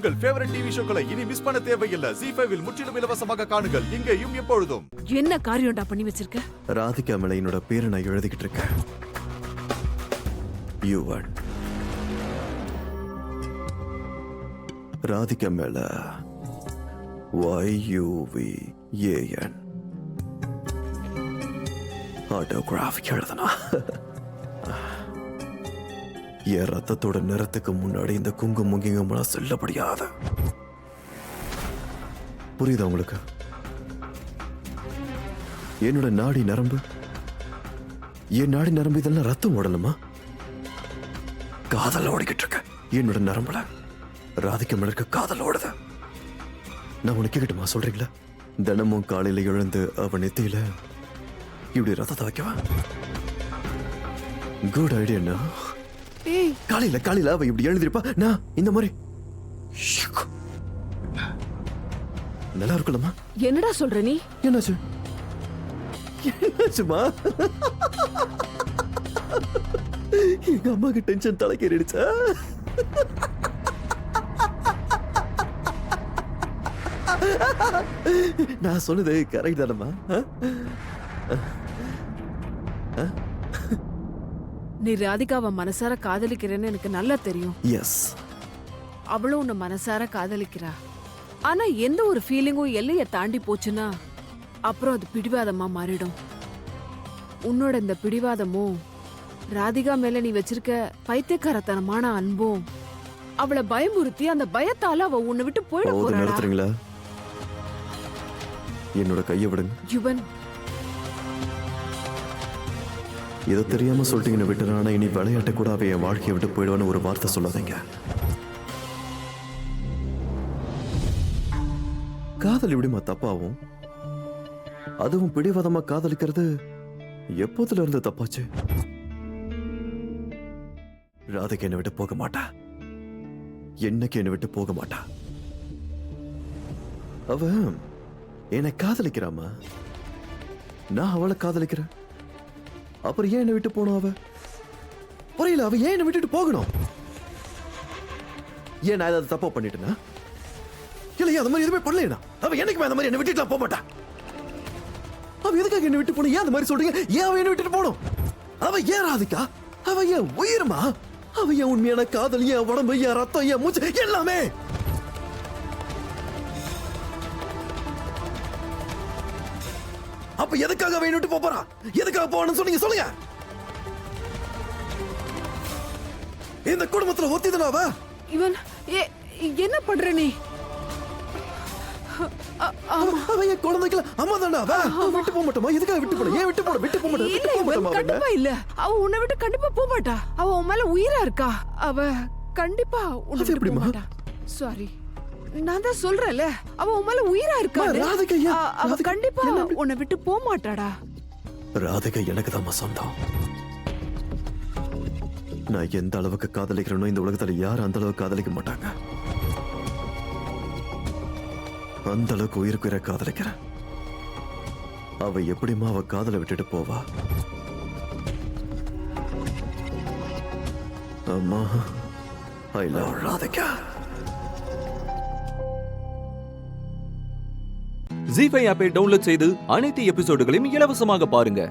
உங்கள் favourite TV ஷோக்களை இனி miss பண்ண தேவையில்லை. ZEE5 இல் முற்றிலும் இலவசமாக காணுங்கள், இங்கேயும் எப்பொழுதும். என்ன காரியம்டா பண்ணி வச்சிருக்க? ராதிகா மேல என்னோட பேரை நான் எழுதிக்கிட்டு இருக்கேன். யுவன். ராதிகா மேல YUVAN ஆட்டோகிராஃப் எழுதனா. என் ரத்தத்தோட நிறத்துக்கு முன்னாடி இந்த குங்குமம் செல்லப்படியாத. புரியுதா உங்களுக்கு? என்னோட நாடி நரம்பு, என் நாடி நரம்பு இதெல்லாம் ரத்தம் ஓடணுமா? காதல் ஓடிக்கிட்டு இருக்க என்னோட நரம்புல. ராதிகா மேல இருக்க காதல் ஓடுது. நான் உனக்கு கேட்கட்டுமா? சொல்றீங்களா? தினமும் காலையில எழுந்து அவன் நெத்தியில இப்படி ரத்தத்தை வைக்கவா? Good idea. காலையில அவ இப்படி எழுதிருப்பா, நான் இந்த மாதிரி நல்லா இருக்கலாமா? என்னடா சொல்ற நீ? என்னாச்சு? என்னாச்சுமா? எங்க அம்மாக்கு டென்ஷன் தலைக்கேறிடுச்சா? நான் சொன்னது கரெக்ட் தானம்மா? நீ ராதிகாவை மனசார காதலிக்கிறேன்னு எனக்கு நல்லா தெரியும். எஸ், அவளும் உன்னை மனசார காதலிக்கிறா. ஆனா எந்த ஒரு ஃபீலிங்கும் எல்லைய தாண்டி போச்சுன்னா அப்புறம் அது பிடிவாதமா மாறிடும். உன்னோட இந்த பிடிவாதமும் ராதிகா மேல நீ வச்சிருக்க பைத்தியக்காரத்தனமான அன்பும் அவளை பயமுறுத்தி அந்த பயத்தால அவ உன்னை விட்டு போயிட போறா. நிறுத்துறீங்களா? என்னோட கையை விடுங்க. யுவன், இதை தெரியாம சொல்லிட்டீங்கன்னு விட்டுறானா இனி விளையாட்ட கூட அவ என் வாழ்க்கையை விட்டு போயிடுவான்னு ஒரு வார்த்தை சொல்லாதீங்க. காதல் எப்படிமா தப்பாவும்? அதுவும் பிடிவாதமா காதலிக்கிறது எப்போதுல இருந்து தப்பாச்சு? ராதிகா என்னை விட்டு போக மாட்டா. என்னைக்கு என்னை விட்டு போக மாட்டா. அவ என்னை காதலிக்கிறாமா, நான் அவளை காதலிக்கிறேன். அப்புறம் ஏன் என்னை விட்டு போனோம்? அவ புரியல. அவ ஏன் என்னை விட்டுட்டு போகணும்? ஏன் நான் ஏதாவது தப்பா பண்ணிட்டேனா? இல்லையா அந்த மாதிரி எதுவுமே பண்ணலையா? அவ என்னைக்குமே அந்த மாதிரி என்னை விட்டுட்டு போக மாட்டா. அவ எதுக்காக என்னை விட்டு போன? ஏன் அந்த மாதிரி சொல்றீங்க? ஏன் அவ என்னை விட்டுட்டு போகணும்? அவ ஏன் ராதிகா? அவ ஏன் உயிர்மா? அவ என் உண்மையான காதல், என் உடம்பு, என் ரத்தம், என் மூச்சு எல்லாமே. அப்ப எதுக்காக அவ என்னை விட்டு போறா? எதுக்காக போகணும்னு சொன்னீங்க? சொல்லுங்க. இந்த குடும்பத்துல ஒத்திதானா அவ? இவன் என்ன பண்ற நீ? அவ என் குழந்தைக்கு அம்மா தானே. அவ விட்டு போக மாட்டோமா? எதுக்காக விட்டு போன? ஏன் விட்டு போன? விட்டு போக மாட்டோமா? கண்டிப்பா இல்ல. அவ உன்னை விட்டு கண்டிப்பா போக மாட்டா. அவ உன் மேல உயிரா இருக்கா. அவ கண்டிப்பா உன்னை விட்டு போக மாட்டா. சாரி, நான் தான் சொல்றேன்ல, அவ உன் மேல உயிரா இருக்கா. அவ கண்டிப்பா உன்னை விட்டு போக மாட்டாடா. ராதிகா எனக்கு தான் சொந்தம். நான் எந்த அளவுக்கு காதலிக்கிறேனோ இந்த உலகத்துல யாரும் அந்த அளவுக்கு காதலிக்க மாட்டாங்க. அந்த அளவுக்கு உயிருக்கு உயிரை காதலிக்கிறேன். அவ எப்படிமா அவ காதலை விட்டுட்டு போவா? அம்மா, ஐ லவ் ராதிகா. ZEE5 ஆப்பை டவுன்லோட் செய்து அனைத்து எபிசோடுகளையும் இலவசமாக பாருங்க.